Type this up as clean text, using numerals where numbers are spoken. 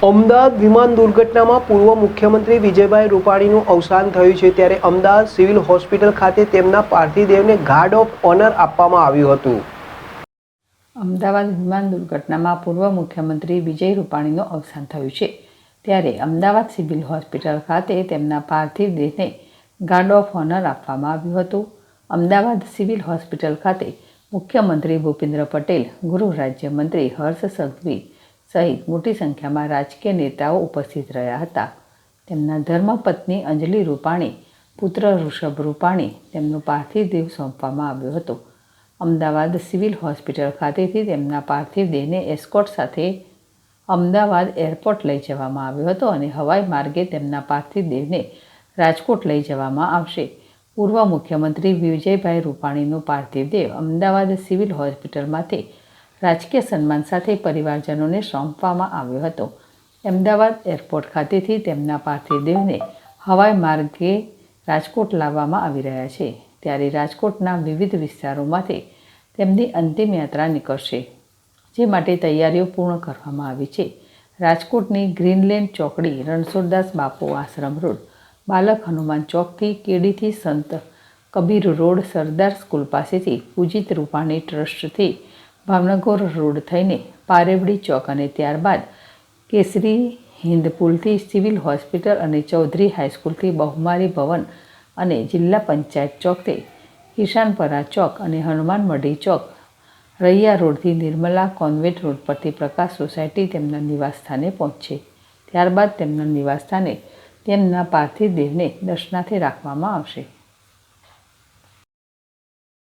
અમદાવાદ વિમાન દુર્ઘટનામાં પૂર્વ મુખ્યમંત્રી વિજયભાઈ રૂપાણીનું અવસાન થયું છે, ત્યારે અમદાવાદ સિવિલ હોસ્પિટલ ખાતે તેમના પાર્થિવ દેહને ગાર્ડ ઓફ ઓનર આપવામાં આવ્યું હતું. અમદાવાદ વિમાન દુર્ઘટનામાં પૂર્વ મુખ્યમંત્રી વિજય રૂપાણીનું અવસાન થયું છે, ત્યારે અમદાવાદ સિવિલ હોસ્પિટલ ખાતે તેમના પાર્થિવ દેહને ગાર્ડ ઓફ ઓનર આપવામાં આવ્યું હતું. અમદાવાદ સિવિલ હોસ્પિટલ ખાતે મુખ્યમંત્રી ભૂપેન્દ્ર પટેલ, ગૃહ રાજ્યમંત્રી હર્ષ સંઘવી સહિત મોટી સંખ્યામાં રાજકીય નેતાઓ ઉપસ્થિત રહ્યા હતા. તેમના ધર્મપત્ની અંજલિ રૂપાણી, પુત્ર ઋષભ રૂપાણી તેમનું પાર્થિવ દેહ સોંપવામાં આવ્યો હતો. અમદાવાદ સિવિલ હોસ્પિટલ ખાતેથી તેમના પાર્થિવ દેહને એસ્કોર્ટ સાથે અમદાવાદ એરપોર્ટ લઈ જવામાં આવ્યો હતો અને હવાઈ માર્ગે તેમના પાર્થિવ દેહને રાજકોટ લઈ જવામાં આવશે. પૂર્વ મુખ્યમંત્રી વિજયભાઈ રૂપાણીનું પાર્થિવ દેહ અમદાવાદ સિવિલ હોસ્પિટલમાંથી રાજકીય સન્માન સાથે પરિવારજનોને સોંપવામાં આવ્યો હતો. અમદાવાદ એરપોર્ટ ખાતેથી તેમના પાર્થિવ દેહને હવાઈ માર્ગે રાજકોટ લાવવામાં આવી રહ્યા છે, ત્યારે રાજકોટના વિવિધ વિસ્તારોમાંથી તેમની અંતિમ યાત્રા નીકળશે, જે માટે તૈયારીઓ પૂર્ણ કરવામાં આવી છે. રાજકોટની ગ્રીનલેન્ડ ચોકડી, રણછોડદાસ બાપુ આશ્રમ રોડ, બાલક હનુમાન ચોકથી કેડીથી સંત કબીર રોડ, સરદાર સ્કૂલ પાસેથી પૂજિત રૂપાણી ટ્રસ્ટથી ભાવનગર રોડ થઈને પારેવડી ચોક અને ત્યારબાદ કેસરી હિન્દ પુલથી સિવિલ હોસ્પિટલ અને ચૌધરી હાઈસ્કૂલથી બહુમારી ભવન અને જિલ્લા પંચાયત ચોકથી કિશાનપરા ચોક અને હનુમાન મઢી ચોક, રૈયા રોડથી નિર્મલા કોન્વેન્ટ રોડ પરથી પ્રકાશ સોસાયટી તેમના નિવાસસ્થાને પહોંચશે. ત્યારબાદ તેમના નિવાસસ્થાને તેમના પાર્થિવ દેહને દર્શનાર્થે રાખવામાં આવશે.